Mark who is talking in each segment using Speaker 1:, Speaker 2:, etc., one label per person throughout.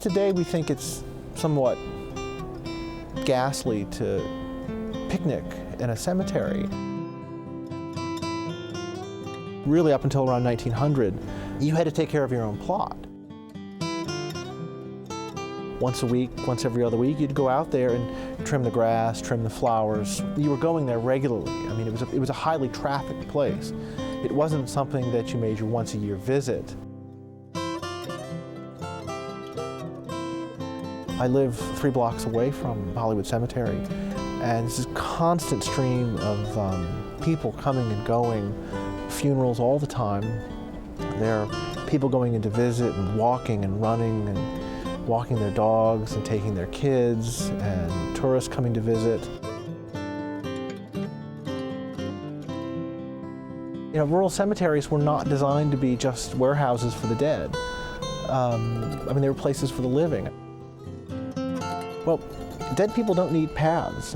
Speaker 1: today we think it's somewhat ghastly to picnic in a cemetery. Really, up until around 1900, you had to take care of your own plot. Once a week, once every other week, you'd go out there and trim the grass, trim the flowers. You were going there regularly. I mean, it was a highly trafficked place. It wasn't something that you made your once-a-year visit. I live 3 blocks away from Hollywood Cemetery, and it's this constant stream of people coming and going, funerals all the time. There are people going in to visit and walking and running and walking their dogs and taking their kids, and tourists coming to visit. You know, rural cemeteries were not designed to be just warehouses for the dead. I mean, they were places for the living. Well, dead people don't need paths.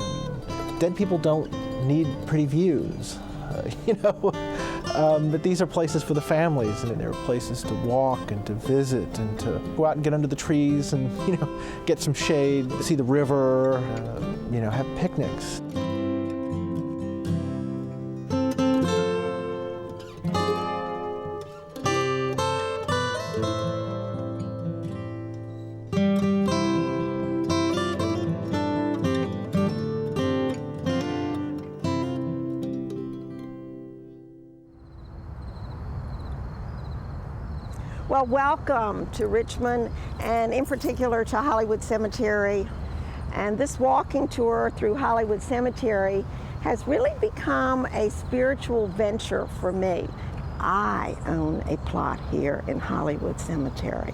Speaker 1: Dead people don't need pretty views, you know. But these are places for the families, and there are places to walk and to visit and to go out and get under the trees and, you know, get some shade, see the river, you know, have picnics.
Speaker 2: Well, welcome to Richmond, and in particular to Hollywood Cemetery. And this walking tour through Hollywood Cemetery has really become a spiritual venture for me. I own a plot here in Hollywood Cemetery.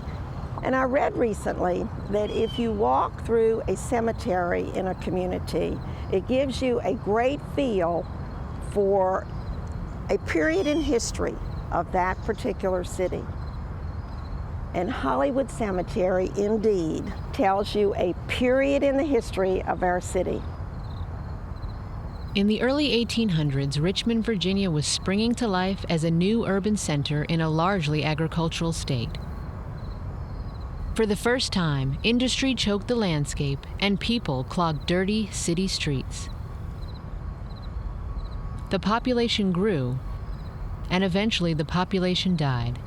Speaker 2: And I read recently that if you walk through a cemetery in a community, it gives you a great feel for a period in history of that particular city. And Hollywood Cemetery, indeed, tells you a period in the history of our city.
Speaker 3: In the early 1800s, Richmond, Virginia was springing to life as a new urban center in a largely agricultural state. For the first time, industry choked the landscape and people clogged dirty city streets. The population grew, and eventually the population died.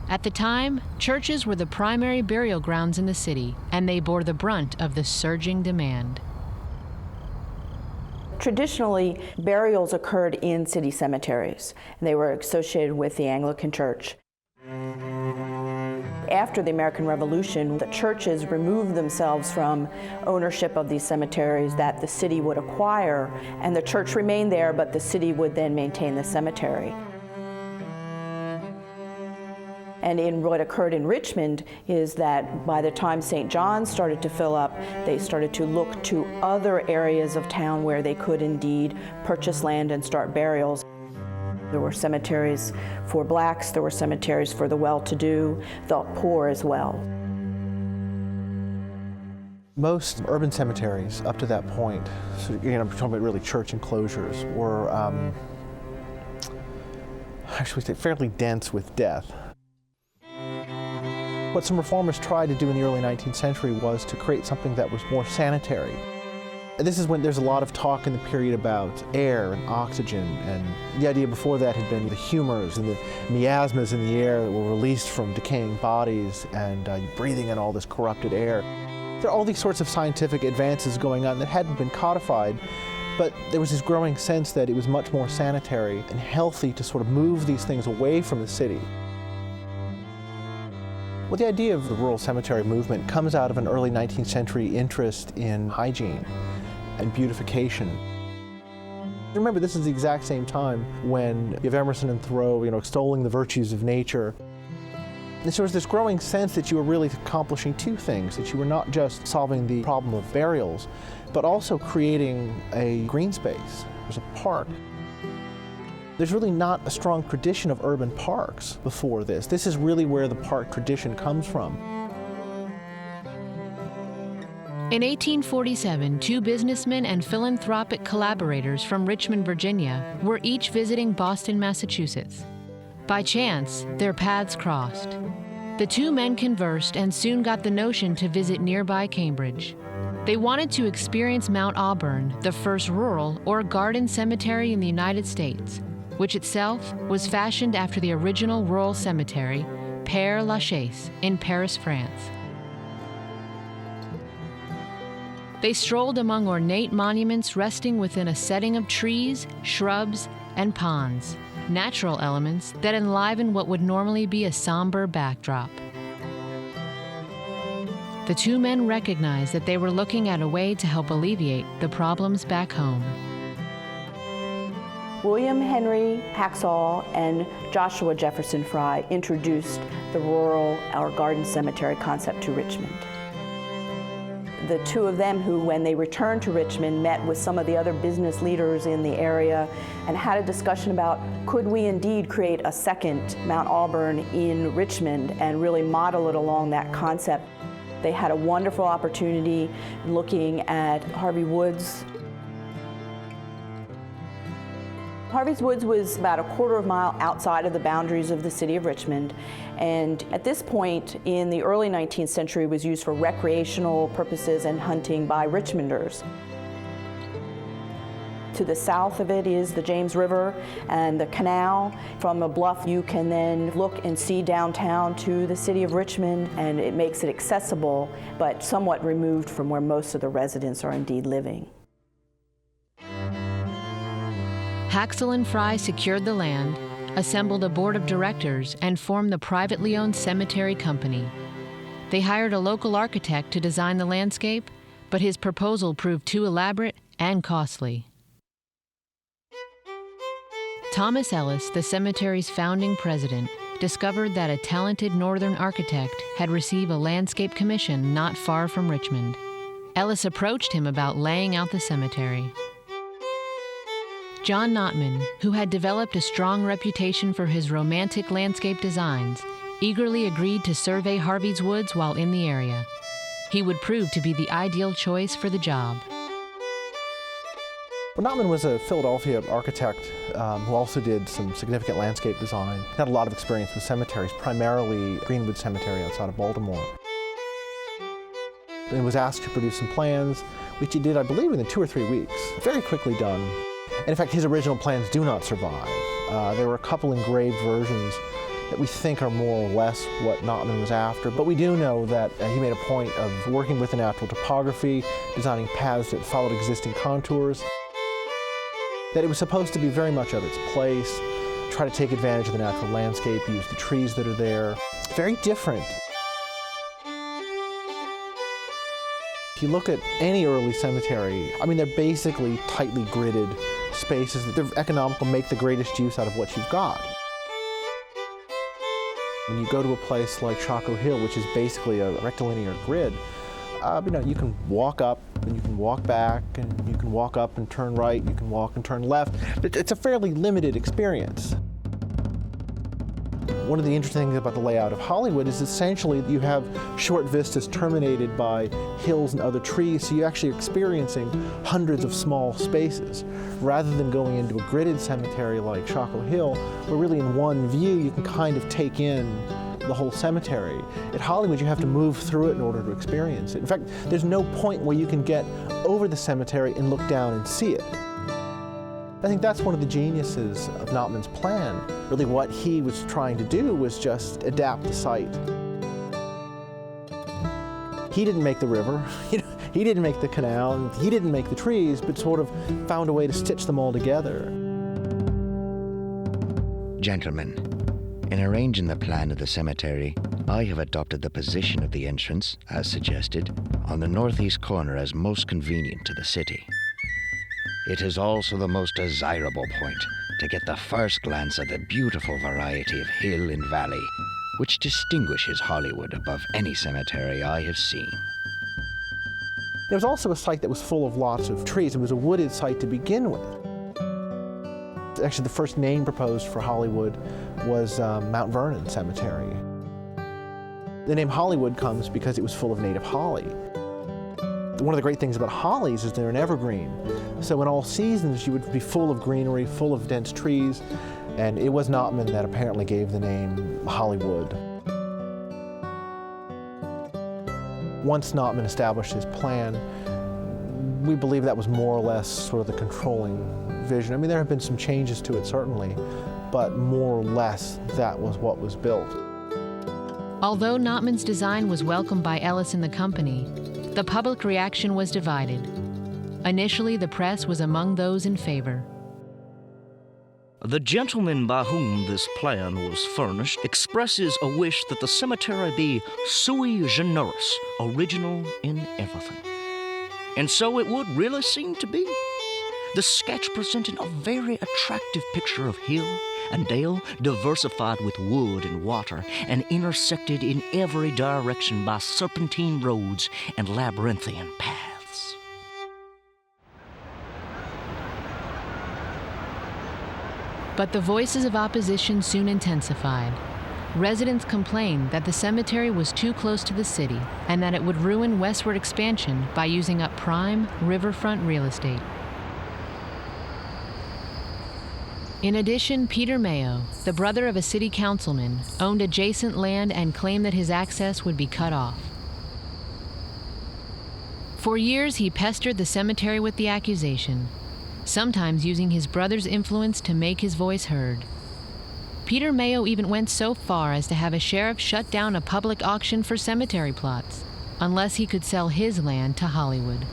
Speaker 3: At the time, churches were the primary burial grounds in the city, and they bore the brunt of the surging demand.
Speaker 4: Traditionally, burials occurred in city cemeteries, and they were associated with the Anglican Church. After the American Revolution, the churches removed themselves from ownership of these cemeteries that the city would acquire, and the church remained there, but the city would then maintain the cemetery. And in what occurred in Richmond is that by the time St. John's started to fill up, they started to look to other areas of town where they could indeed purchase land and start burials. There were cemeteries for blacks, there were cemeteries for the well-to-do, the poor as well.
Speaker 1: Most urban cemeteries up to that point, so, you know, I'm talking about really church enclosures, were actually fairly dense with death. What some reformers tried to do in the early 19th century was to create something that was more sanitary. And this is when there's a lot of talk in the period about air and oxygen, and the idea before that had been the humors and the miasmas in the air that were released from decaying bodies and breathing in all this corrupted air. There are all these sorts of scientific advances going on that hadn't been codified, but there was this growing sense that it was much more sanitary and healthy to sort of move these things away from the city. Well, the idea of the rural cemetery movement comes out of an early 19th century interest in hygiene and beautification. Remember, this is the exact same time when you have Emerson and Thoreau, you know, extolling the virtues of nature. And so there was this growing sense that you were really accomplishing two things, that you were not just solving the problem of burials, but also creating a green space. There's a park. There's really not a strong tradition of urban parks before this. This is really where the park tradition comes from.
Speaker 3: In 1847, 2 businessmen and philanthropic collaborators from Richmond, Virginia, were each visiting Boston, Massachusetts. By chance, their paths crossed. The two men conversed and soon got the notion to visit nearby Cambridge. They wanted to experience Mount Auburn, the first rural or garden cemetery in the United States, which itself was fashioned after the original rural cemetery, Père Lachaise, in Paris, France. They strolled among ornate monuments resting within a setting of trees, shrubs, and ponds, natural elements that enliven what would normally be a somber backdrop. The two men recognized that they were looking at a way to help alleviate the problems back home.
Speaker 4: William Henry Haxall and Joshua Jefferson Fry introduced the rural or garden cemetery concept to Richmond. The two of them who, when they returned to Richmond, met with some of the other business leaders in the area and had a discussion about, could we indeed create a second Mount Auburn in Richmond and really model it along that concept. They had a wonderful opportunity looking at Harvey Woods. Harvey's Woods was about a quarter of a mile outside of the boundaries of the city of Richmond, and at this point in the early 19th century was used for recreational purposes and hunting by Richmonders. To the south of it is the James River and the canal. From a bluff you can then look and see downtown to the city of Richmond, and it makes it accessible but somewhat removed from where most of the residents are indeed living.
Speaker 3: Haxall and Fry secured the land, assembled a board of directors, and formed the privately owned cemetery company. They hired a local architect to design the landscape, but his proposal proved too elaborate and costly. Thomas Ellis, the cemetery's founding president, discovered that a talented northern architect had received a landscape commission not far from Richmond. Ellis approached him about laying out the cemetery. John Notman, who had developed a strong reputation for his romantic landscape designs, eagerly agreed to survey Harvey's Woods while in the area. He would prove to be the ideal choice for the job.
Speaker 1: Well, Notman was a Philadelphia architect who also did some significant landscape design. He had a lot of experience with cemeteries, primarily Greenwood Cemetery outside of Baltimore. And was asked to produce some plans, which he did, I believe, within 2 or 3 weeks. Very quickly done. And in fact, his original plans do not survive. There were a couple engraved versions that we think are more or less what Notman was after, but we do know that he made a point of working with the natural topography, designing paths that followed existing contours, that it was supposed to be very much of its place, try to take advantage of the natural landscape, use the trees that are there. Very different. If you look at any early cemetery, I mean, they're basically tightly gridded spaces that they're economical, make the greatest use out of what you've got. When you go to a place like Shockoe Hill, which is basically a rectilinear grid, you can walk up and you can walk back, and you can walk up and turn right, you can walk and turn left. It's a fairly limited experience. One of the interesting things about the layout of Hollywood is essentially you have short vistas terminated by hills and other trees, so you're actually experiencing hundreds of small spaces, rather than going into a gridded cemetery like Shockoe Hill, where really in one view you can kind of take in the whole cemetery. At Hollywood, you have to move through it in order to experience it. In fact, there's no point where you can get over the cemetery and look down and see it. I think that's one of the geniuses of Notman's plan. Really what he was trying to do was just adapt the site. He didn't make the river, he didn't make the canal, and he didn't make the trees, but sort of found a way to stitch them all together.
Speaker 5: Gentlemen, in arranging the plan of the cemetery, I have adopted the position of the entrance, as suggested, on the northeast corner as most convenient to the city. It is also the most desirable point to get the first glance at the beautiful variety of hill and valley, which distinguishes Hollywood above any cemetery I have seen.
Speaker 1: There was also a site that was full of lots of trees. It was a wooded site to begin with. Actually, the first name proposed for Hollywood was Mount Vernon Cemetery. The name Hollywood comes because it was full of native holly. One of the great things about hollies is they're an evergreen. So in all seasons, you would be full of greenery, full of dense trees, and it was Notman that apparently gave the name Hollywood. Once Notman established his plan, we believe that was more or less sort of the controlling vision. I mean, there have been some changes to it, certainly, but more or less that was what was built.
Speaker 3: Although Notman's design was welcomed by Ellis and the company, the public reaction was divided. Initially, the press was among those in favor.
Speaker 6: The gentleman by whom this plan was furnished expresses a wish that the cemetery be sui generis, original in everything. And so it would really seem to be. The sketch presented a very attractive picture of hill and dale, diversified with wood and water, and intersected in every direction by serpentine roads and labyrinthian paths.
Speaker 3: But the voices of opposition soon intensified. Residents complained that the cemetery was too close to the city and that it would ruin westward expansion by using up prime riverfront real estate. In addition, Peter Mayo, the brother of a city councilman, owned adjacent land and claimed that his access would be cut off. For years, he pestered the cemetery with the accusation, sometimes using his brother's influence to make his voice heard. Peter Mayo even went so far as to have a sheriff shut down a public auction for cemetery plots, unless he could sell his land to Hollywood.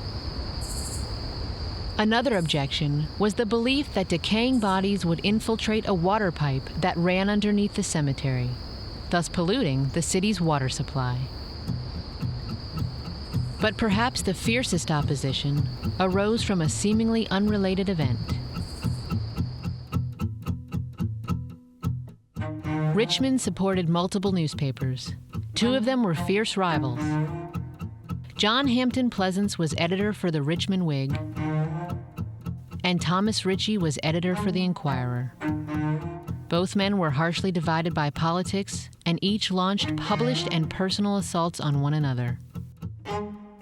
Speaker 3: Another objection was the belief that decaying bodies would infiltrate a water pipe that ran underneath the cemetery, thus polluting the city's water supply. But perhaps the fiercest opposition arose from a seemingly unrelated event. Richmond supported multiple newspapers. Two of them were fierce rivals. John Hampton Pleasants was editor for the Richmond Whig, and Thomas Ritchie was editor for the Inquirer. Both men were harshly divided by politics, and each launched published and personal assaults on one another.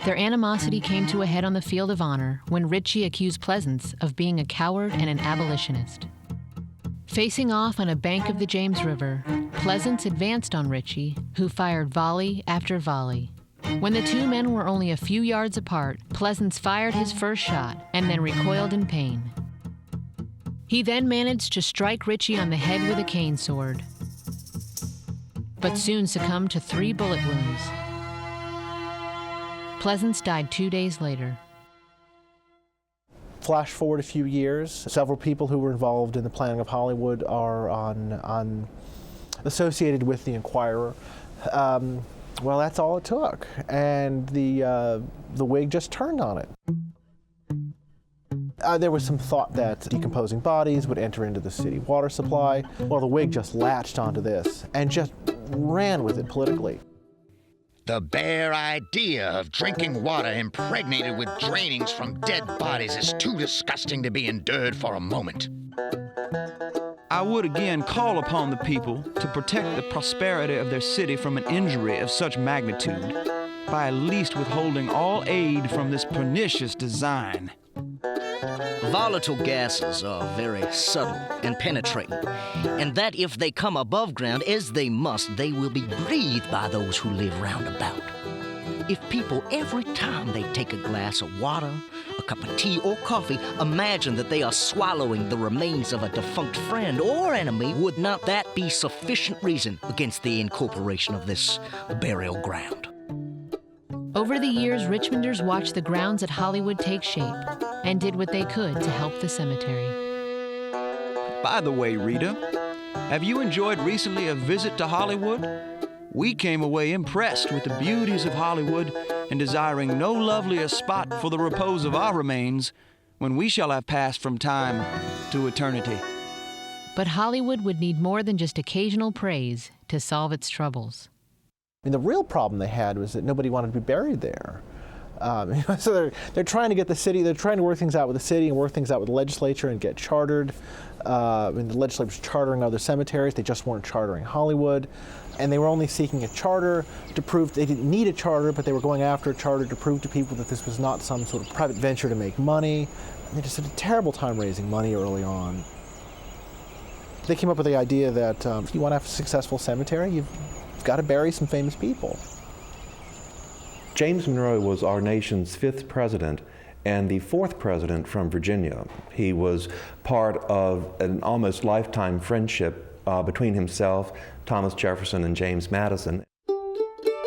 Speaker 3: Their animosity came to a head on the field of honor when Ritchie accused Pleasants of being a coward and an abolitionist. Facing off on a bank of the James River, Pleasants advanced on Ritchie, who fired volley after volley. When the two men were only a few yards apart, Pleasants fired his first shot and then recoiled in pain. He then managed to strike Ritchie on the head with a cane sword, but soon succumbed to 3 bullet wounds. Pleasants died 2 days later.
Speaker 1: Flash forward a few years, several people who were involved in the planning of Hollywood are associated with the Inquirer. Well, that's all it took, and the Whig just turned on it. There was some thought that decomposing bodies would enter into the city water supply. Well, the Whig just latched onto this and just ran with it politically.
Speaker 5: The bare idea of drinking water impregnated with drainings from dead bodies is too disgusting to be endured for a moment.
Speaker 7: I would again call upon the people to protect the prosperity of their city from an injury of such magnitude by at least withholding all aid from this pernicious design.
Speaker 6: Volatile gases are very subtle and penetrating, and that if they come above ground, as they must, they will be breathed by those who live round about. If people, every time they take a glass of water, a cup of tea or coffee, imagine that they are swallowing the remains of a defunct friend or enemy, would not that be sufficient reason against the incorporation of this burial ground?
Speaker 3: Over the years, Richmonders watched the grounds at Hollywood take shape and did what they could to help the cemetery.
Speaker 7: By the way, Rita, have you enjoyed recently a visit to Hollywood? We came away impressed with the beauties of Hollywood and desiring no lovelier spot for the repose of our remains when we shall have passed from time to eternity.
Speaker 3: But Hollywood would need more than just occasional praise to solve its troubles.
Speaker 1: I mean, the real problem they had was that nobody wanted to be buried there. So they're trying to get the city, they're trying to work things out with the city and work things out with the legislature and get chartered. The legislature was chartering other cemeteries, they just weren't chartering Hollywood. And they were only seeking a charter to prove, they didn't need a charter, but they were going after a charter to prove to people that this was not some sort of private venture to make money. And they just had a terrible time raising money early on. They came up with the idea that if you want to have a successful cemetery, you've got to bury some famous people.
Speaker 8: James Monroe was our nation's 5th president and the 4th president from Virginia. He was part of an almost lifetime friendship between himself, Thomas Jefferson, and James Madison.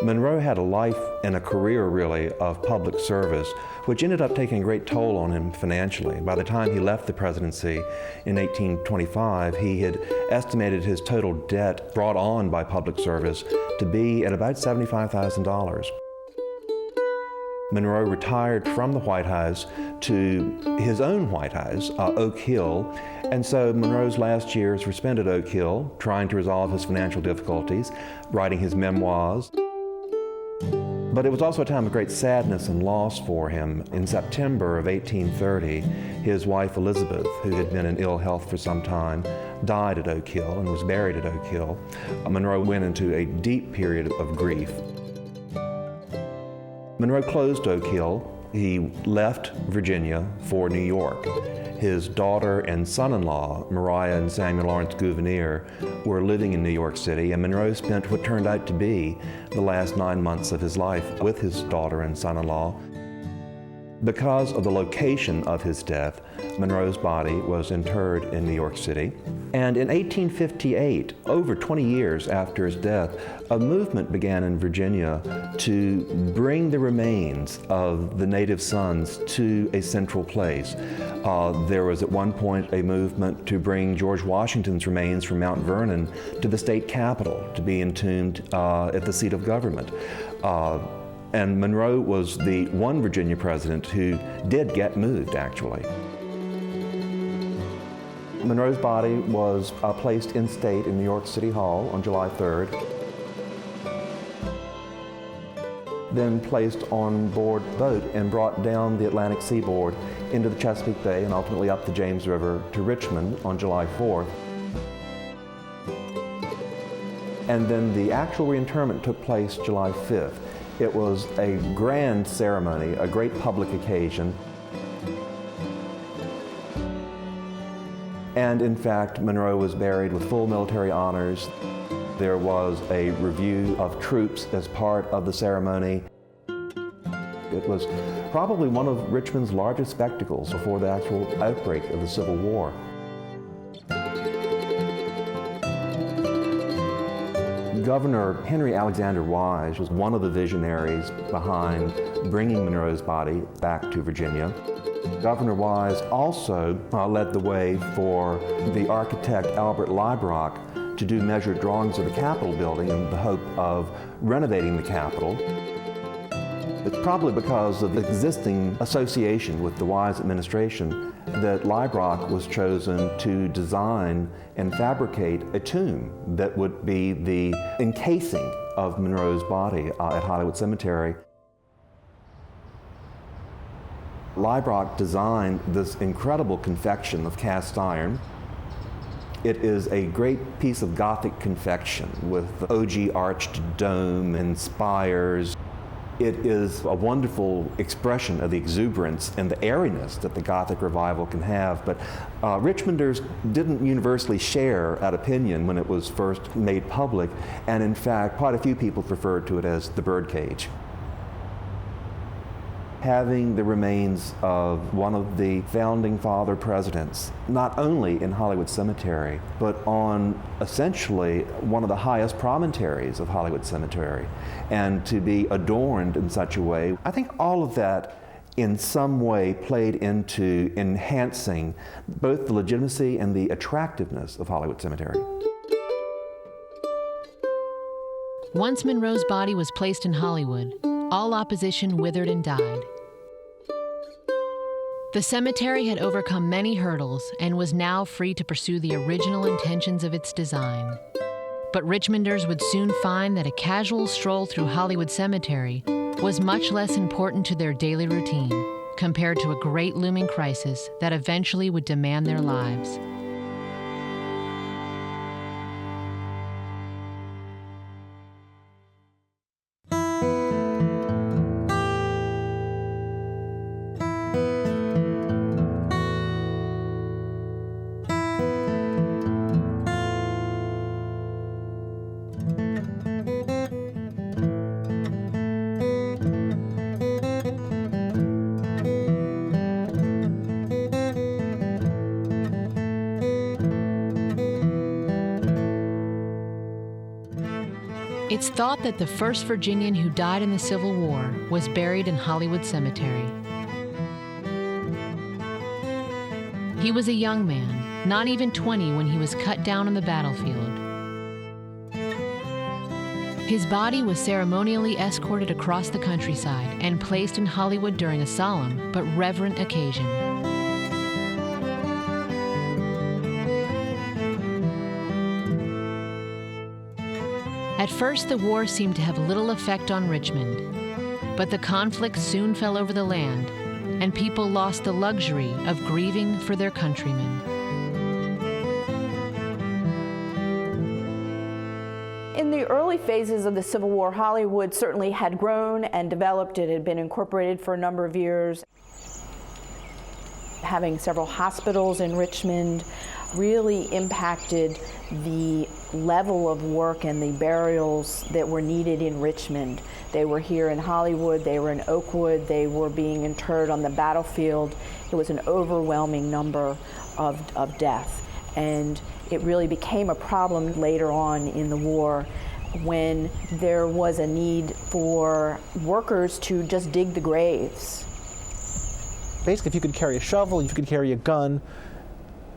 Speaker 8: Monroe had a life and a career, really, of public service, which ended up taking a great toll on him financially. By the time he left the presidency in 1825, he had estimated his total debt brought on by public service to be at about $75,000. Monroe retired from the White House to his own White House, Oak Hill, and so Monroe's last years were spent at Oak Hill trying to resolve his financial difficulties, writing his memoirs. But it was also a time of great sadness and loss for him. In September of 1830, his wife Elizabeth, who had been in ill health for some time, died at Oak Hill and was buried at Oak Hill. Monroe went into a deep period of grief. Monroe closed Oak Hill. He left Virginia for New York. His daughter and son-in-law, Maria and Samuel Lawrence Gouverneur, were living in New York City, and Monroe spent what turned out to be the last 9 months of his life with his daughter and son-in-law. Because of the location of his death, Monroe's body was interred in New York City. And in 1858, over 20 years after his death, a movement began in Virginia to bring the remains of the native sons to a central place. There was at one point a movement to bring George Washington's remains from Mount Vernon to the state capitol to be entombed at the seat of government. And Monroe was the one Virginia president who did get moved, actually. Monroe's body was placed in state in New York City Hall on July 3rd, then placed on board a boat and brought down the Atlantic seaboard into the Chesapeake Bay and ultimately up the James River to Richmond on July 4th. And then the actual reinterment took place July 5th. It was a grand ceremony, a great public occasion. And in fact, Monroe was buried with full military honors. There was a review of troops as part of the ceremony. It was probably one of Richmond's largest spectacles before the actual outbreak of the Civil War. Governor Henry Alexander Wise was one of the visionaries behind bringing Monroe's body back to Virginia. Governor Wise also led the way for the architect Albert Leibrock to do measured drawings of the Capitol building in the hope of renovating the Capitol. It's probably because of the existing association with the Wise administration that Leibrock was chosen to design and fabricate a tomb that would be the encasing of Monroe's body at Hollywood Cemetery. Leibrock designed this incredible confection of cast iron. It is a great piece of Gothic confection with the ogee arched dome and spires. It is a wonderful expression of the exuberance and the airiness that the Gothic revival can have, but Richmonders didn't universally share that opinion when it was first made public, and in fact, quite a few people referred to it as the birdcage. Having the remains of one of the founding father presidents, not only in Hollywood Cemetery, but on essentially one of the highest promontories of Hollywood Cemetery, and to be adorned in such a way, I think all of that in some way played into enhancing both the legitimacy and the attractiveness of Hollywood Cemetery.
Speaker 3: Once Monroe's body was placed in Hollywood, all opposition withered and died. The cemetery had overcome many hurdles and was now free to pursue the original intentions of its design. But Richmonders would soon find that a casual stroll through Hollywood Cemetery was much less important to their daily routine compared to a great looming crisis that eventually would demand their lives. It's thought that the first Virginian who died in the Civil War was buried in Hollywood Cemetery. He was a young man, not even 20 when he was cut down on the battlefield. His body was ceremonially escorted across the countryside and placed in Hollywood during a solemn but reverent occasion. At first, the war seemed to have little effect on Richmond, but the conflict soon fell over the land, and people lost the luxury of grieving for their countrymen.
Speaker 4: In the early phases of the Civil War, Hollywood certainly had grown and developed. It had been incorporated for a number of years. Having several hospitals in Richmond really impacted the level of work and the burials that were needed in Richmond. They were here in Hollywood, they were in Oakwood, they were being interred on the battlefield. It was an overwhelming number of death. And it really became a problem later on in the war when there was a need for workers to just dig the graves.
Speaker 1: Basically, if you could carry a shovel, if you could carry a gun,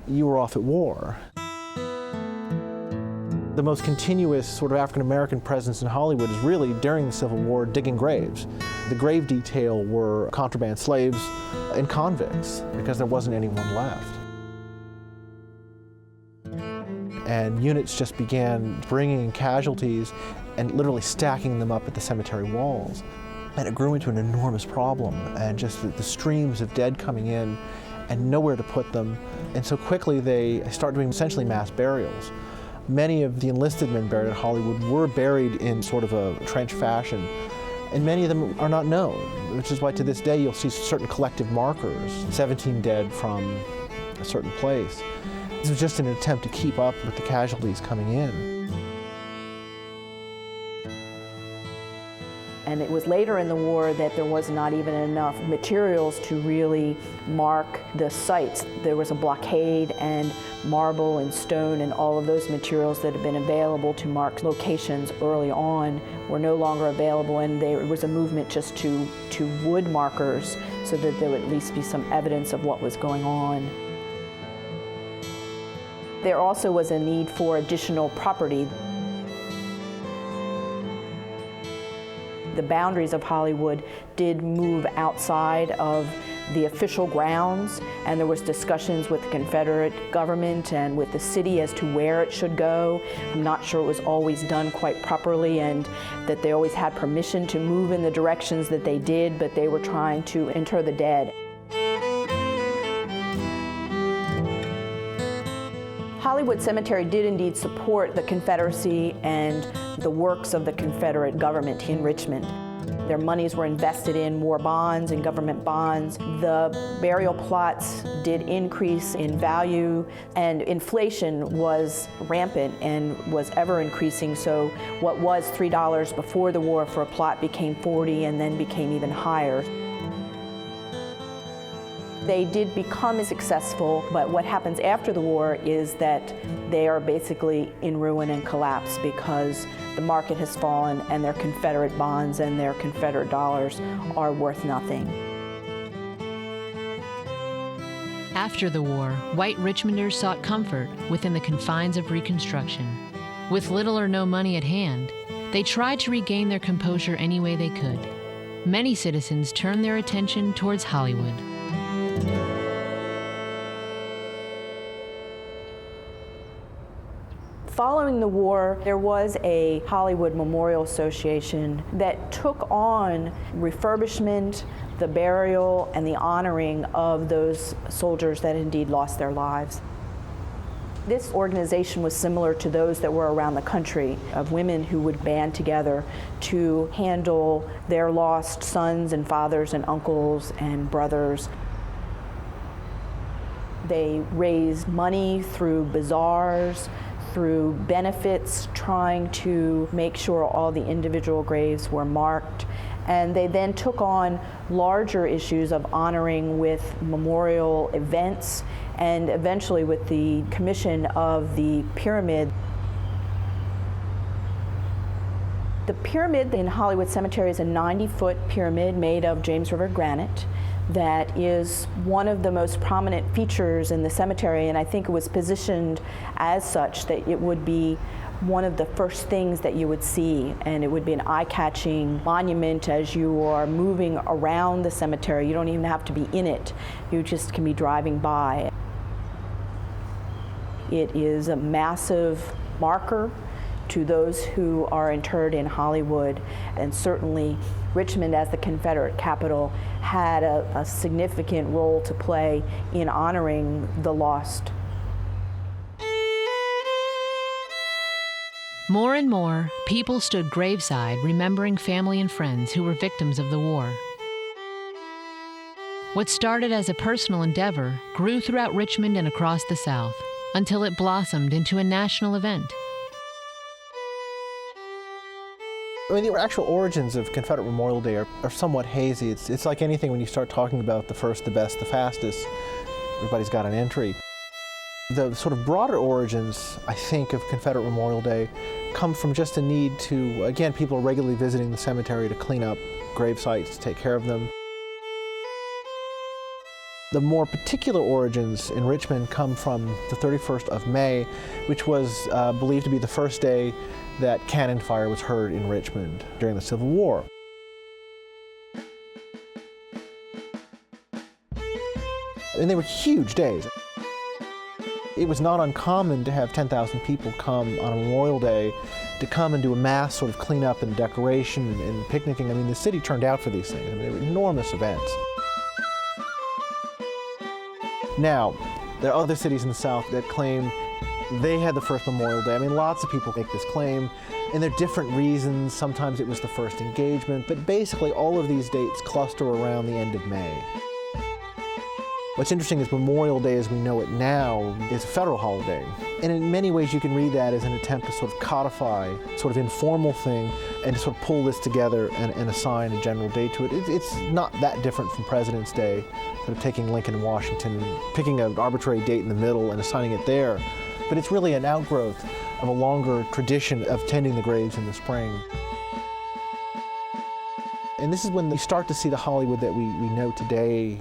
Speaker 1: you were off at war. The most continuous sort of African-American presence in Hollywood is really, during the Civil War, digging graves. The grave detail were contraband slaves and convicts, because there wasn't anyone left. And units just began bringing in casualties and literally stacking them up at the cemetery walls. And it grew into an enormous problem, and just the streams of dead coming in and nowhere to put them. And so quickly they started doing essentially mass burials. Many of the enlisted men buried at Hollywood were buried in sort of a trench fashion, and many of them are not known, which is why to this day you'll see certain collective markers, 17 dead from a certain place. This was just an attempt to keep up with the casualties coming in.
Speaker 4: And it was later in the war that there was not even enough materials to really mark the sites. There was a blockade, and marble and stone and all of those materials that had been available to mark locations early on were no longer available, and there was a movement just to wood markers so that there would at least be some evidence of what was going on. There also was a need for additional property. The boundaries of Hollywood did move outside of the official grounds, and there was discussions with the Confederate government and with the city as to where it should go. I'm not sure it was always done quite properly, and that they always had permission to move in the directions that they did, but they were trying to inter the dead. Hollywood Cemetery did indeed support the Confederacy and the works of the Confederate government in Richmond. Their monies were invested in war bonds and government bonds. The burial plots did increase in value, and inflation was rampant and was ever increasing. So what was $3 before the war for a plot became $40 and then became even higher. They did become successful, but what happens after the war is that they are basically in ruin and collapse because the market has fallen and their Confederate bonds and their Confederate dollars are worth nothing.
Speaker 3: After the war, white Richmonders sought comfort within the confines of Reconstruction. With little or no money at hand, they tried to regain their composure any way they could. Many citizens turned their attention towards Hollywood.
Speaker 4: Following the war, there was a Hollywood Memorial Association that took on refurbishment, the burial, and the honoring of those soldiers that indeed lost their lives. This organization was similar to those that were around the country, of women who would band together to handle their lost sons and fathers and uncles and brothers. They raised money through bazaars, through benefits, trying to make sure all the individual graves were marked. And they then took on larger issues of honoring with memorial events and eventually with the commission of the pyramid. The pyramid in Hollywood Cemetery is a 90-foot pyramid made of James River granite that is one of the most prominent features in the cemetery, and I think it was positioned as such that it would be one of the first things that you would see, and it would be an eye-catching monument as you are moving around the cemetery. You don't even have to be in it. You just can be driving by. It is a massive marker to those who are interred in Hollywood, and certainly Richmond, as the Confederate capital, had a significant role to play in honoring the lost.
Speaker 3: More and more, people stood graveside remembering family and friends who were victims of the war. What started as a personal endeavor grew throughout Richmond and across the South until it blossomed into a national event.
Speaker 1: I mean, the actual origins of Confederate Memorial Day are somewhat hazy. It's like anything when you start talking about the first, the best, the fastest, everybody's got an entry. The sort of broader origins, I think, of Confederate Memorial Day come from just a need to, again, people are regularly visiting the cemetery to clean up grave sites, to take care of them. The more particular origins in Richmond come from the 31st of May, which was believed to be the first day that cannon fire was heard in Richmond during the Civil War. And they were huge days. It was not uncommon to have 10,000 people come on a Memorial Day to come and do a mass sort of cleanup and decoration and picnicking. I mean, the city turned out for these things. I mean, they were enormous events. Now, there are other cities in the South that claim they had the first Memorial Day. I mean, lots of people make this claim, and there are different reasons. Sometimes it was the first engagement, but basically all of these dates cluster around the end of May. What's interesting is Memorial Day as we know it now is a federal holiday. And in many ways you can read that as an attempt to sort of codify sort of informal thing and to sort of pull this together and assign a general date to it. It's not that different from President's Day, sort of taking Lincoln and Washington, picking an arbitrary date in the middle and assigning it there. But it's really an outgrowth of a longer tradition of tending the graves in the spring. And this is when you start to see the Hollywood that we know today,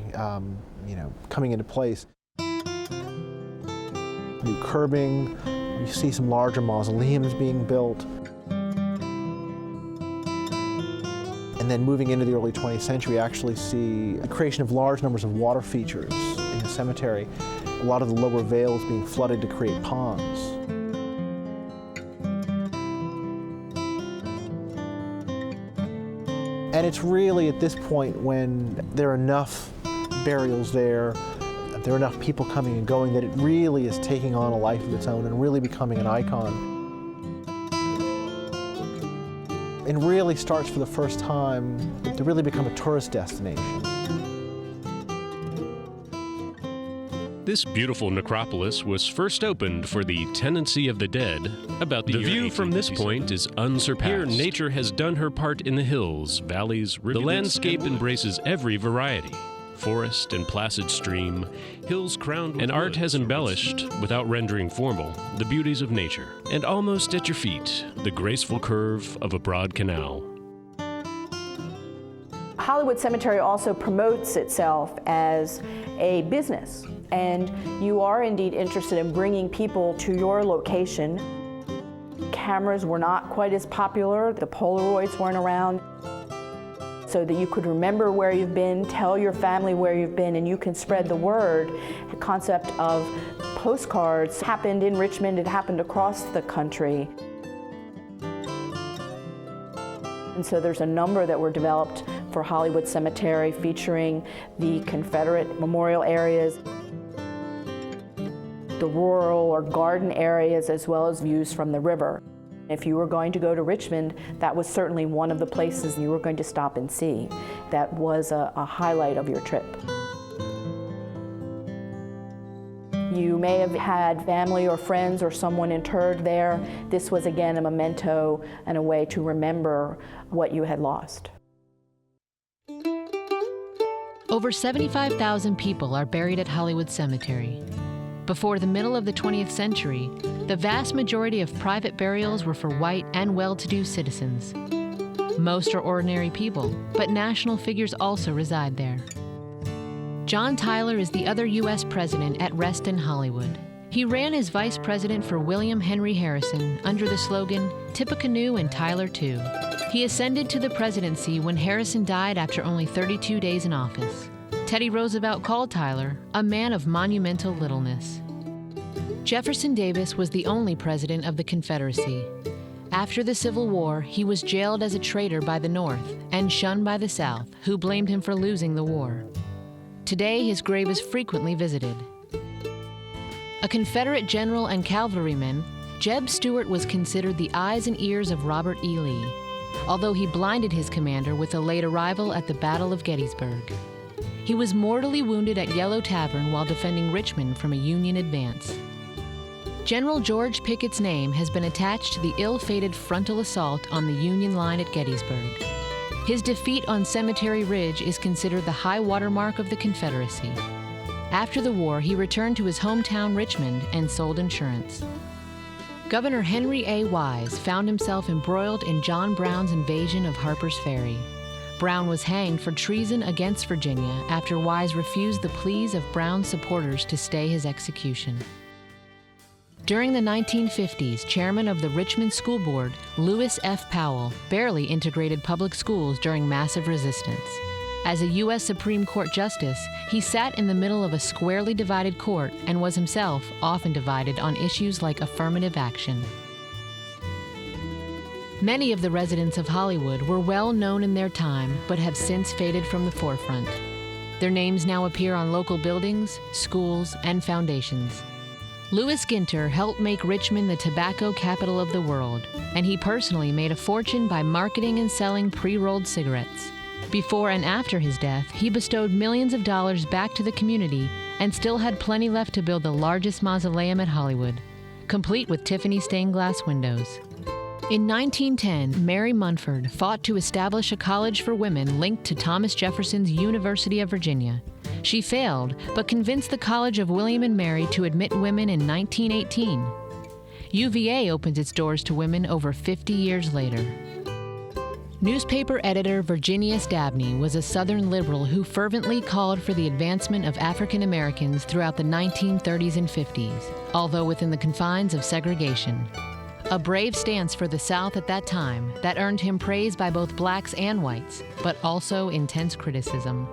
Speaker 1: coming into place. New curbing, you see some larger mausoleums being built. And then moving into the early 20th century, you actually see the creation of large numbers of water features in the cemetery. A lot of the lower vales being flooded to create ponds. And it's really at this point when there are enough burials there are enough people coming and going that it really is taking on a life of its own and really becoming an icon. And really starts for the first time to really become a tourist destination.
Speaker 9: This beautiful necropolis was first opened for the tenancy of the dead about the view from this point is unsurpassed. Here, nature has done her part in the hills, valleys, rivulets. The landscape embraces every variety. Forest and placid stream, hills crowned with and art has embellished, without rendering formal, the beauties of nature. And almost at your feet, the graceful curve of a broad canal.
Speaker 4: Hollywood Cemetery also promotes itself as a business, and you are indeed interested in bringing people to your location. Cameras were not quite as popular, the Polaroids weren't around, so that you could remember where you've been, tell your family where you've been, and you can spread the word. The concept of postcards happened in Richmond, it happened across the country. And so there's a number that were developed for Hollywood Cemetery featuring the Confederate memorial areas, the rural or garden areas, as well as views from the river. If you were going to go to Richmond, that was certainly one of the places you were going to stop and see. That was a highlight of your trip. You may have had family or friends or someone interred there. This was again a memento and a way to remember what you had lost.
Speaker 3: Over 75,000 people are buried at Hollywood Cemetery. Before the middle of the 20th century, the vast majority of private burials were for white and well-to-do citizens. Most are ordinary people, but national figures also reside there. John Tyler is the other U.S. president at rest in Hollywood. He ran as vice president for William Henry Harrison under the slogan, Tippecanoe and Tyler too. He ascended to the presidency when Harrison died after only 32 days in office. Teddy Roosevelt called Tyler a man of monumental littleness. Jefferson Davis was the only president of the Confederacy. After the Civil War, he was jailed as a traitor by the North and shunned by the South, who blamed him for losing the war. Today, his grave is frequently visited. A Confederate general and cavalryman, Jeb Stuart was considered the eyes and ears of Robert E. Lee, although he blinded his commander with a late arrival at the Battle of Gettysburg. He was mortally wounded at Yellow Tavern while defending Richmond from a Union advance. General George Pickett's name has been attached to the ill-fated frontal assault on the Union line at Gettysburg. His defeat on Cemetery Ridge is considered the high watermark of the Confederacy. After the war, he returned to his hometown Richmond and sold insurance. Governor Henry A. Wise found himself embroiled in John Brown's invasion of Harper's Ferry. Brown was hanged for treason against Virginia after Wise refused the pleas of Brown's supporters to stay his execution. During the 1950s, chairman of the Richmond School Board, Lewis F. Powell, barely integrated public schools during massive resistance. As a U.S. Supreme Court justice, he sat in the middle of a squarely divided court and was himself often divided on issues like affirmative action. Many of the residents of Hollywood were well known in their time, but have since faded from the forefront. Their names now appear on local buildings, schools, and foundations. Louis Ginter helped make Richmond the tobacco capital of the world, and he personally made a fortune by marketing and selling pre-rolled cigarettes. Before and after his death, he bestowed millions of dollars back to the community and still had plenty left to build the largest mausoleum at Hollywood, complete with Tiffany stained glass windows. In 1910, Mary Munford fought to establish a college for women linked to Thomas Jefferson's University of Virginia. She failed, but convinced the College of William and Mary to admit women in 1918. UVA opens its doors to women over 50 years later. Newspaper editor Virginius Dabney was a Southern liberal who fervently called for the advancement of African Americans throughout the 1930s and 50s, although within the confines of segregation. A brave stance for the South at that time that earned him praise by both blacks and whites, but also intense criticism.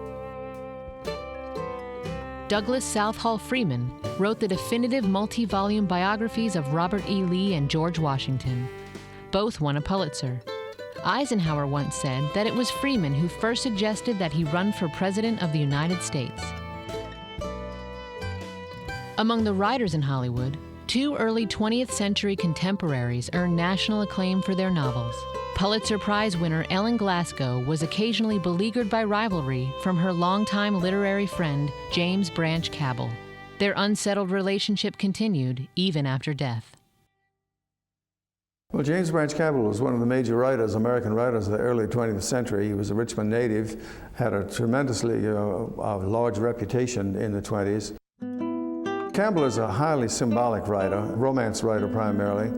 Speaker 3: Douglas Southall Freeman wrote the definitive multi-volume biographies of Robert E. Lee and George Washington. Both won a Pulitzer. Eisenhower once said that it was Freeman who first suggested that he run for President of the United States. Among the writers in Hollywood, two early 20th century contemporaries earned national acclaim for their novels. Pulitzer Prize winner Ellen Glasgow was occasionally beleaguered by rivalry from her longtime literary friend James Branch Cabell. Their unsettled relationship continued even after death.
Speaker 10: Well, James Branch Cabell was one of the major writers, American writers of the early 20th century. He was a Richmond native, had a tremendously large reputation in the 20s. Cabell is a highly symbolic writer, romance writer primarily.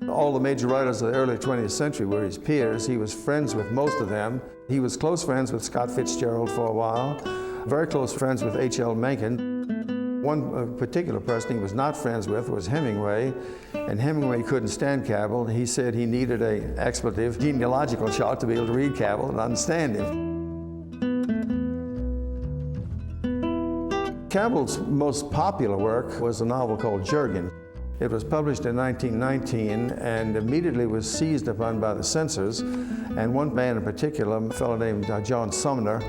Speaker 10: All the major writers of the early 20th century were his peers. He was friends with most of them. He was close friends with Scott Fitzgerald for a while, very close friends with H.L. Mencken. One particular person he was not friends with was Hemingway, and Hemingway couldn't stand Cabell. He said he needed an expletive genealogical chart to be able to read Cabell and understand him. Cabell's most popular work was a novel called Jurgen. It was published in 1919 and immediately was seized upon by the censors, and one man in particular, a fellow named John Sumner,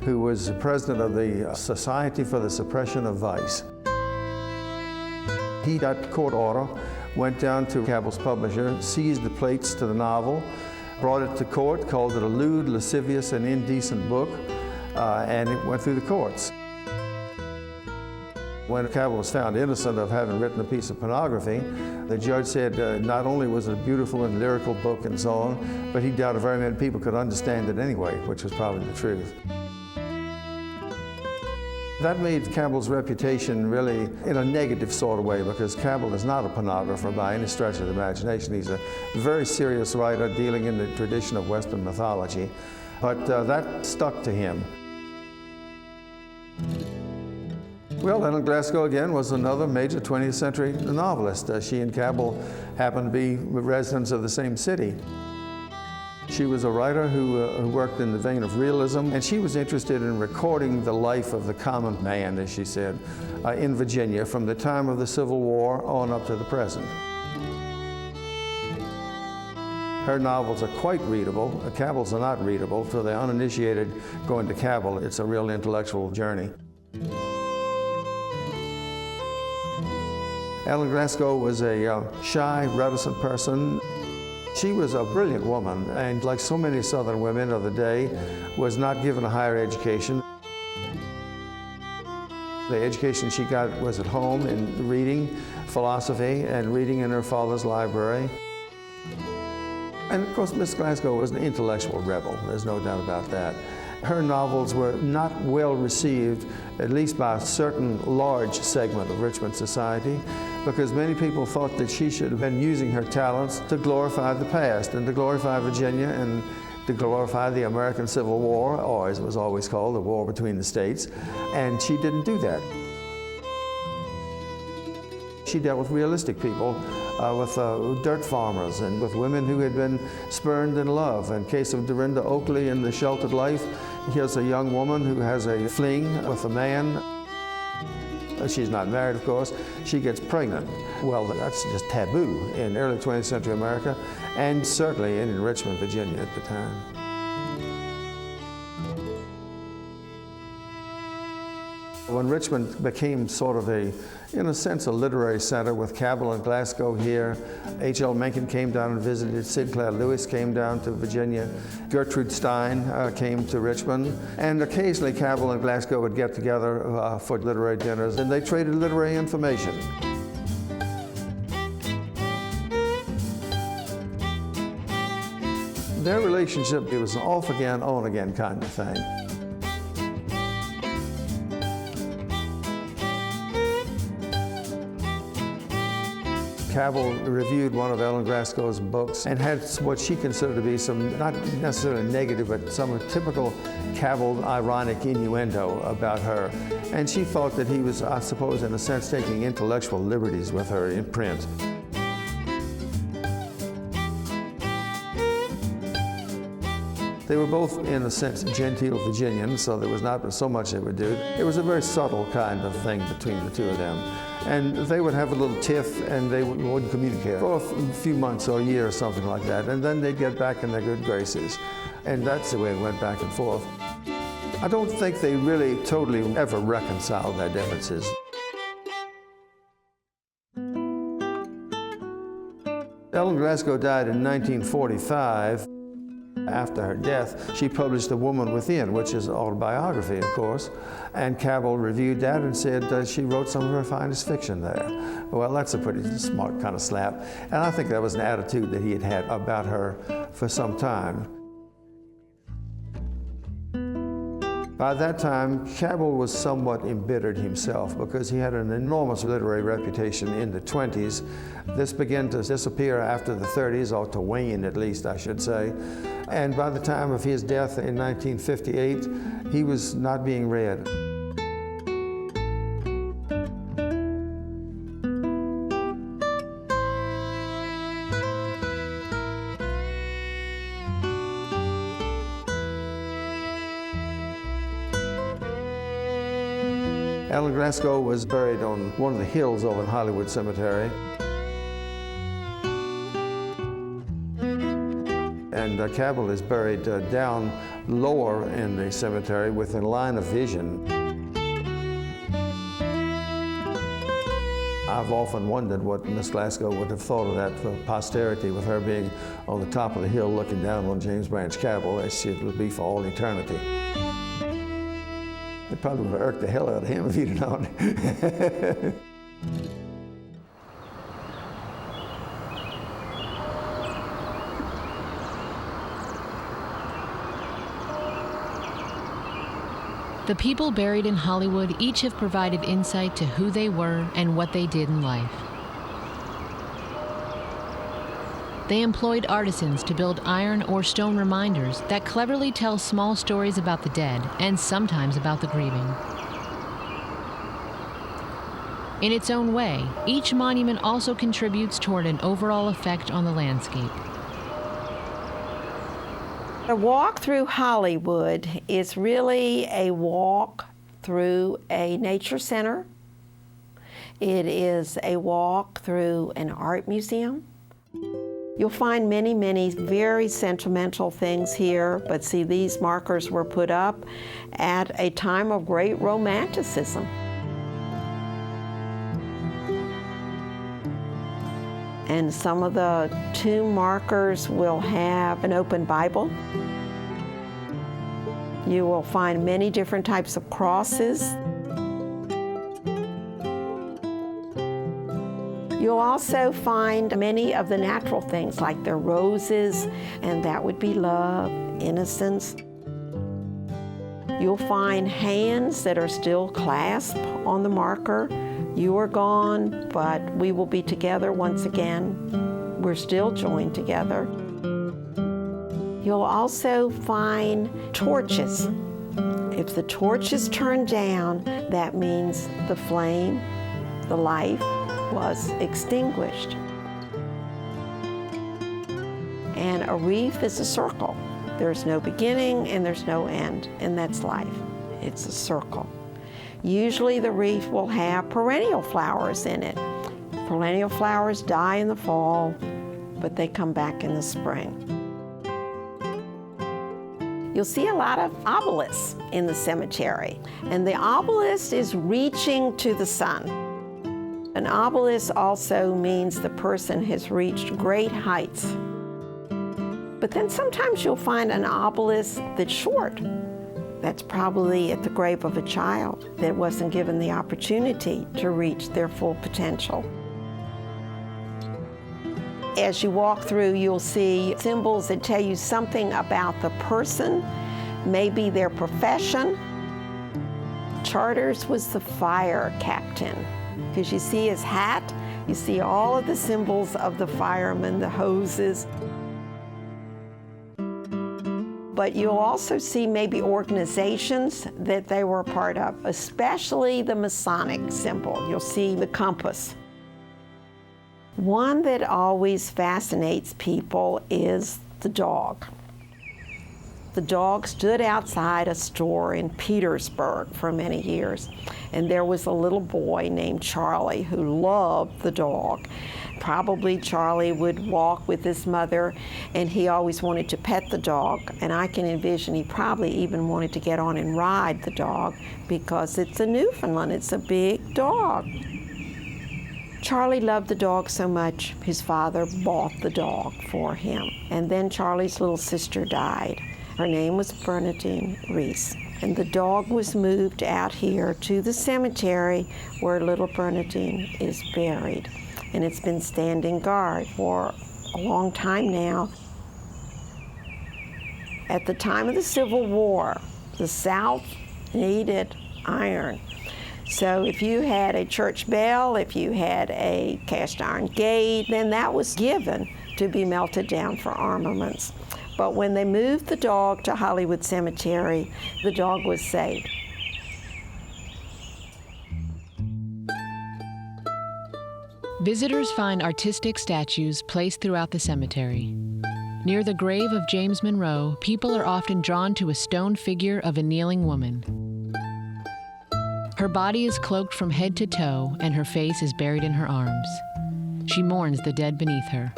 Speaker 10: who was president of the Society for the Suppression of Vice. He got court order, went down to Cabell's publisher, seized the plates to the novel, brought it to court, called it a lewd, lascivious, and indecent book, and it went through the courts. When Cabell was found innocent of having written a piece of pornography, the judge said not only was it a beautiful and lyrical book and so on, but he doubted very many people could understand it anyway, which was probably the truth. That made Cabell's reputation really in a negative sort of way, because Cabell is not a pornographer by any stretch of the imagination. He's a very serious writer dealing in the tradition of Western mythology, but that stuck to him. Well, Ellen Glasgow, again, was another major 20th century novelist. She and Cabell happened to be residents of the same city. She was a writer who worked in the vein of realism, and she was interested in recording the life of the common man, as she said, in Virginia from the time of the Civil War on up to the present. Her novels are quite readable. Cabell's are not readable. For the uninitiated going to Cabell, it's a real intellectual journey. Ellen Glasgow was a shy, reticent person. She was a brilliant woman, and like so many Southern women of the day, was not given a higher education. The education she got was at home in reading philosophy and reading in her father's library. And of course, Miss Glasgow was an intellectual rebel. There's no doubt about that. Her novels were not well received, at least by a certain large segment of Richmond society, because many people thought that she should have been using her talents to glorify the past and to glorify Virginia and to glorify the American Civil War, or as it was always called, the war between the states, and she didn't do that. She dealt with realistic people, with dirt farmers and with women who had been spurned in love. In case of Dorinda Oakley in The Sheltered Life, here's a young woman who has a fling with a man. She's not married, of course. She gets pregnant. Well, that's just taboo in early 20th century America, and certainly in Richmond, Virginia at the time. When Richmond became sort of in a sense, a literary center with Cabell and Glasgow here, H.L. Mencken came down and visited, Sinclair Lewis came down to Virginia, Gertrude Stein came to Richmond, and occasionally Cabell and Glasgow would get together for literary dinners, and they traded literary information. Their relationship, it was an off again, on again kind of thing. Cabell reviewed one of Ellen Glasgow's books and had what she considered to be some, not necessarily negative, but some typical Cabell ironic innuendo about her. And she thought that he was, I suppose, in a sense, taking intellectual liberties with her in print. They were both, in a sense, genteel Virginians, so there was not so much they would do. It was a very subtle kind of thing between the two of them. And they would have a little tiff, and they wouldn't communicate for a few months or a year or something like that. And then they'd get back in their good graces. And that's the way it went back and forth. I don't think they really totally ever reconciled their differences. Ellen Glasgow died in 1945. After her death, she published The Woman Within, which is an autobiography, of course, and Cabell reviewed that and said she wrote some of her finest fiction there. Well, that's a pretty smart kind of slap, and I think that was an attitude that he had had about her for some time. By that time, Cabell was somewhat embittered himself because he had an enormous literary reputation in the 20s. This began to disappear after the 30s, or to wane at least, I should say. And by the time of his death in 1958, he was not being read. Ellen Glasgow was buried on one of the hills over in Hollywood Cemetery. And Cabell is buried down lower in the cemetery within line of vision. I've often wondered what Miss Glasgow would have thought of that for posterity, with her being on the top of the hill looking down on James Branch Cabell, as it would be for all eternity. It probably would have irked the hell out of him if he'd have known.
Speaker 3: The people buried in Hollywood each have provided insight to who they were and what they did in life. They employed artisans to build iron or stone reminders that cleverly tell small stories about the dead and sometimes about the grieving. In its own way, each monument also contributes toward an overall effect on the landscape.
Speaker 2: A walk through Hollywood is really a walk through a nature center. It is a walk through an art museum. You'll find many, many very sentimental things here, but see, these markers were put up at a time of great romanticism. And some of the tomb markers will have an open Bible. You will find many different types of crosses. You'll also find many of the natural things like the roses, and that would be love, innocence. You'll find hands that are still clasped on the marker. You are gone, but we will be together once again. We're still joined together. You'll also find torches. If the torch is turned down, that means the flame, the life, was extinguished. And a wreath is a circle. There's no beginning and there's no end, and that's life. It's a circle. Usually the wreath will have perennial flowers in it. Perennial flowers die in the fall, but they come back in the spring. You'll see a lot of obelisks in the cemetery, and the obelisk is reaching to the sun. An obelisk also means the person has reached great heights. But then sometimes you'll find an obelisk that's short. That's probably at the grave of a child that wasn't given the opportunity to reach their full potential. As you walk through, you'll see symbols that tell you something about the person, maybe their profession. Charters was the fire captain, because you see his hat, you see all of the symbols of the firemen, the hoses. But you'll also see maybe organizations that they were a part of, especially the Masonic symbol. You'll see the compass. One that always fascinates people is the dog. The dog stood outside a store in Petersburg for many years, and there was a little boy named Charlie who loved the dog. Probably Charlie would walk with his mother, and he always wanted to pet the dog, and I can envision he probably even wanted to get on and ride the dog because it's a Newfoundland, it's a big dog. Charlie loved the dog so much, his father bought the dog for him, and then Charlie's little sister died. Her name was Bernadine Reese, and the dog was moved out here to the cemetery where little Bernadine is buried. And it's been standing guard for a long time now. At the time of the Civil War, the South needed iron. So if you had a church bell, if you had a cast iron gate, then that was given to be melted down for armaments. But when they moved the dog to Hollywood Cemetery, the dog was saved.
Speaker 3: Visitors find artistic statues placed throughout the cemetery. Near the grave of James Monroe, people are often drawn to a stone figure of a kneeling woman. Her body is cloaked from head to toe, and her face is buried in her arms. She mourns the dead beneath her.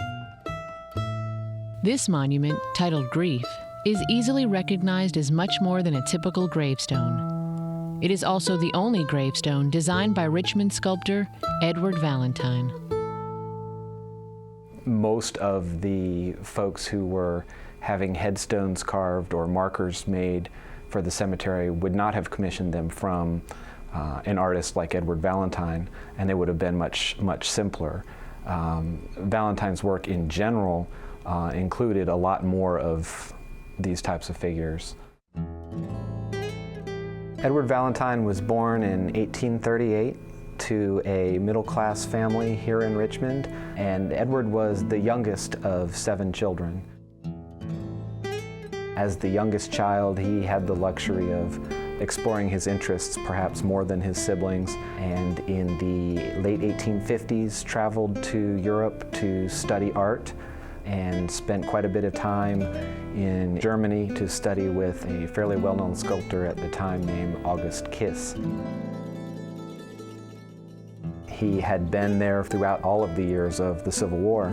Speaker 3: This monument, titled Grief, is easily recognized as much more than a typical gravestone. It is also the only gravestone designed by Richmond sculptor Edward Valentine.
Speaker 11: Most of the folks who were having headstones carved or markers made for the cemetery would not have commissioned them from an artist like Edward Valentine, and they would have been much simpler. Valentine's work in general included a lot more of these types of figures. Edward Valentine was born in 1838 to a middle-class family here in Richmond, and Edward was the youngest of 7 children. As the youngest child, he had the luxury of exploring his interests perhaps more than his siblings, and in the late 1850s traveled to Europe to study art and spent quite a bit of time in Germany to study with a fairly well-known sculptor at the time named August Kiss. He had been there throughout all of the years of the Civil War.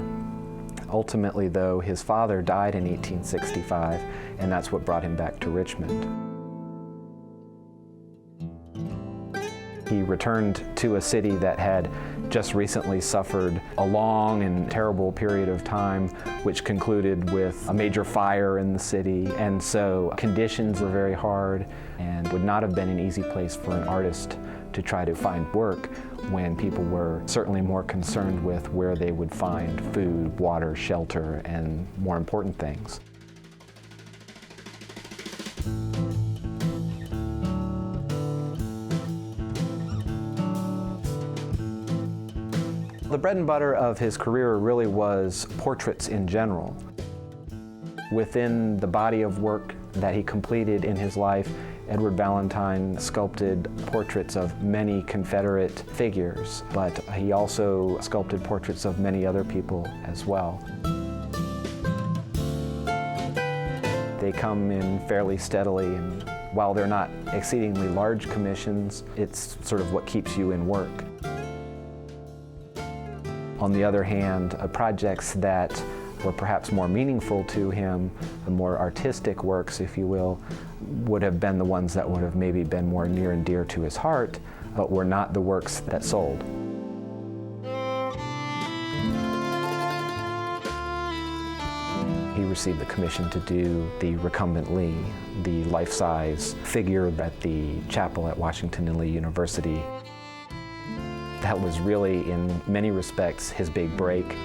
Speaker 11: Ultimately, though, his father died in 1865, and that's what brought him back to Richmond. He returned to a city that had just recently suffered a long and terrible period of time, which concluded with a major fire in the city. And so conditions were very hard and would not have been an easy place for an artist to try to find work when people were certainly more concerned with where they would find food, water, shelter, and more important things. The bread and butter of his career really was portraits in general. Within the body of work that he completed in his life, Edward Valentine sculpted portraits of many Confederate figures, but he also sculpted portraits of many other people as well. They come in fairly steadily, and while they're not exceedingly large commissions, it's sort of what keeps you in work. On the other hand, projects that were perhaps more meaningful to him, the more artistic works, if you will, would have been the ones that would have maybe been more near and dear to his heart, but were not the works that sold. He received the commission to do the recumbent Lee, the life-size figure at the chapel at Washington and Lee University. That was really, in many respects, his big break.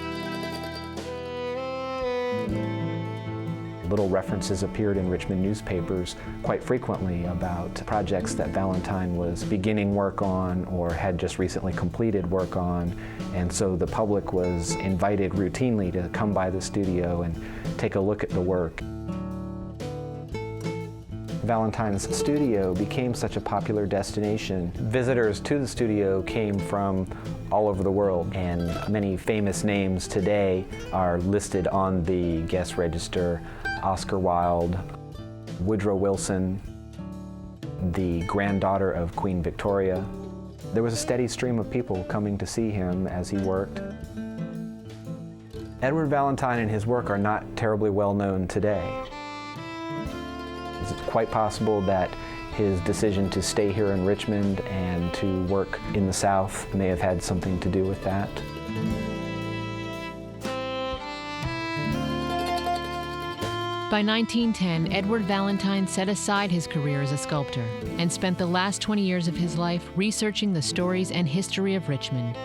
Speaker 11: Little references appeared in Richmond newspapers quite frequently about projects that Valentine was beginning work on or had just recently completed work on, and so the public was invited routinely to come by the studio and take a look at the work. Valentine's studio became such a popular destination. Visitors to the studio came from all over the world, and many famous names today are listed on the guest register. Oscar Wilde, Woodrow Wilson, the granddaughter of Queen Victoria. There was a steady stream of people coming to see him as he worked. Edward Valentine and his work are not terribly well known today. It's quite possible that his decision to stay here in Richmond and to work in the South may have had something to do with that.
Speaker 3: By 1910, Edward Valentine set aside his career as a sculptor and spent the last 20 years of his life researching the stories and history of Richmond.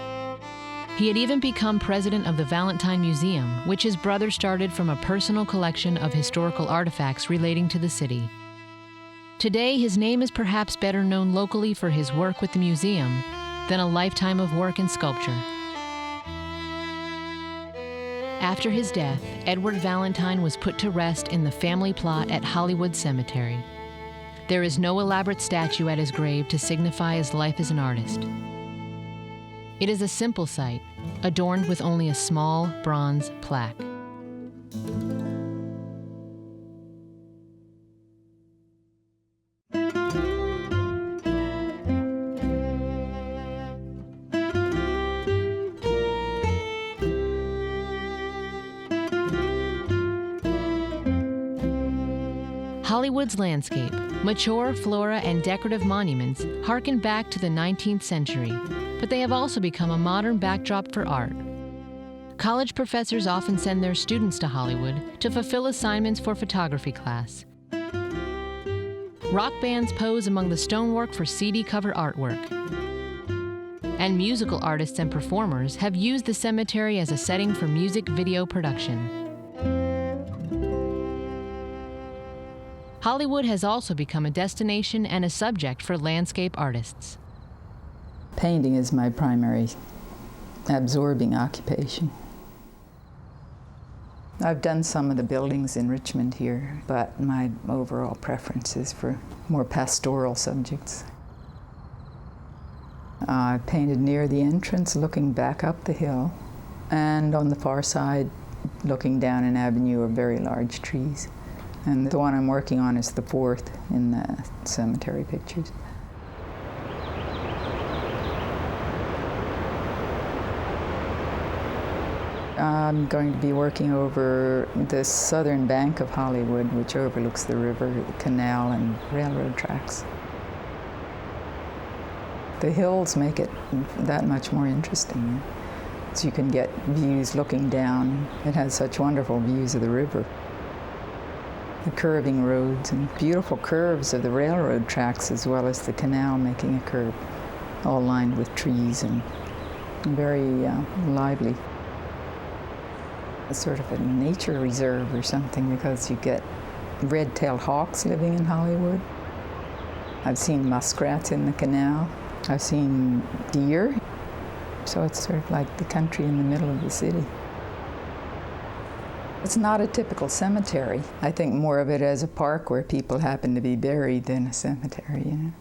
Speaker 3: He had even become president of the Valentine Museum, which his brother started from a personal collection of historical artifacts relating to the city. Today, his name is perhaps better known locally for his work with the museum than a lifetime of work in sculpture. After his death, Edward Valentine was put to rest in the family plot at Hollywood Cemetery. There is no elaborate statue at his grave to signify his life as an artist. It is a simple site, adorned with only a small bronze plaque. Hollywood's landscape, mature flora and decorative monuments harken back to the 19th century, but they have also become a modern backdrop for art. College professors often send their students to Hollywood to fulfill assignments for photography class. Rock bands pose among the stonework for CD cover artwork. And musical artists and performers have used the cemetery as a setting for music video production. Hollywood has also become a destination and a subject for landscape artists.
Speaker 12: Painting is my primary absorbing occupation. I've done some of the buildings in Richmond here, but my overall preference is for more pastoral subjects. I painted near the entrance, looking back up the hill, and on the far side, looking down an avenue of very large trees. And the one I'm working on is the fourth in the cemetery pictures. I'm going to be working over the southern bank of Hollywood, which overlooks the river, the canal, and railroad tracks. The hills make it that much more interesting. So you can get views looking down. It has such wonderful views of the river. The curving roads and beautiful curves of the railroad tracks, as well as the canal making a curve, all lined with trees and very lively. It's sort of a nature reserve or something, because you get red-tailed hawks living in Hollywood. I've seen muskrats in the canal. I've seen deer. So it's sort of like the country in the middle of the city. It's not a typical cemetery. I think more of it as a park where people happen to be buried than a cemetery, you know.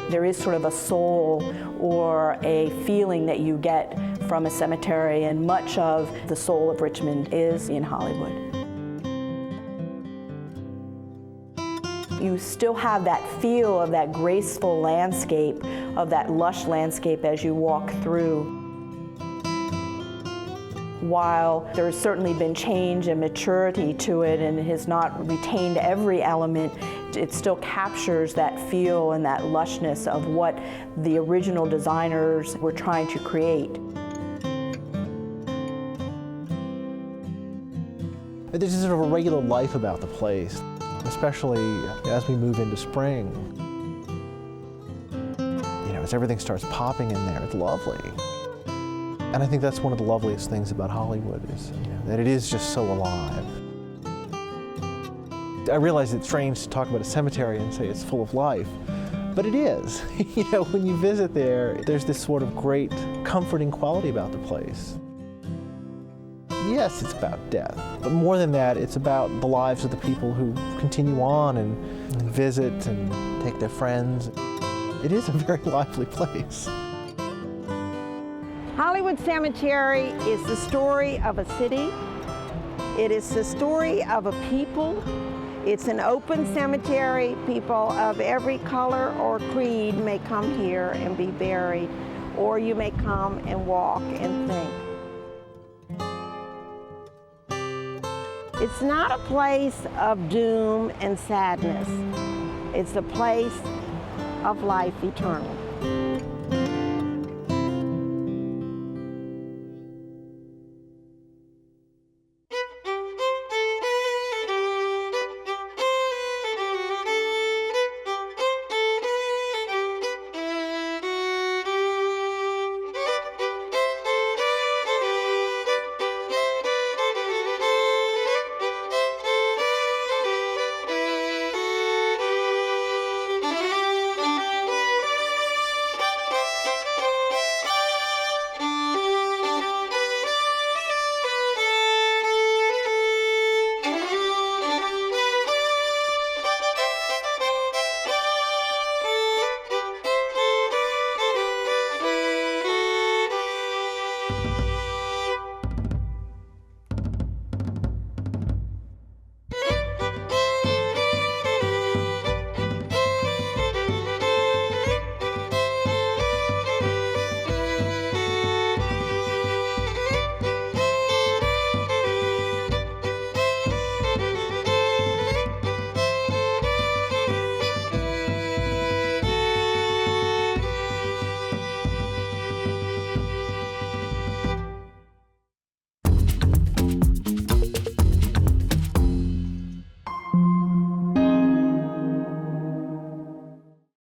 Speaker 4: There is sort of a soul or a feeling that you get from a cemetery, and much of the soul of Richmond is in Hollywood. You still have that feel of that graceful landscape, of that lush landscape as you walk through. While there has certainly been change and maturity to it, and it has not retained every element, it still captures that feel and that lushness of what the original designers were trying to create.
Speaker 1: There's sort of a regular life about the place, especially as we move into spring. You know, as everything starts popping in there, it's lovely. And I think that's one of the loveliest things about Hollywood is, you know, that it is just so alive. I realize it's strange to talk about a cemetery and say it's full of life, but it is. You know, when you visit there, there's this sort of great comforting quality about the place. Yes, it's about death, but more than that, it's about the lives of the people who continue on and visit and take their friends. It is a very lively place.
Speaker 2: Hollywood Cemetery is the story of a city. It is the story of a people. It's an open cemetery. People of every color or creed may come here and be buried, or you may come and walk and think. It's not a place of doom and sadness. It's a place of life eternal.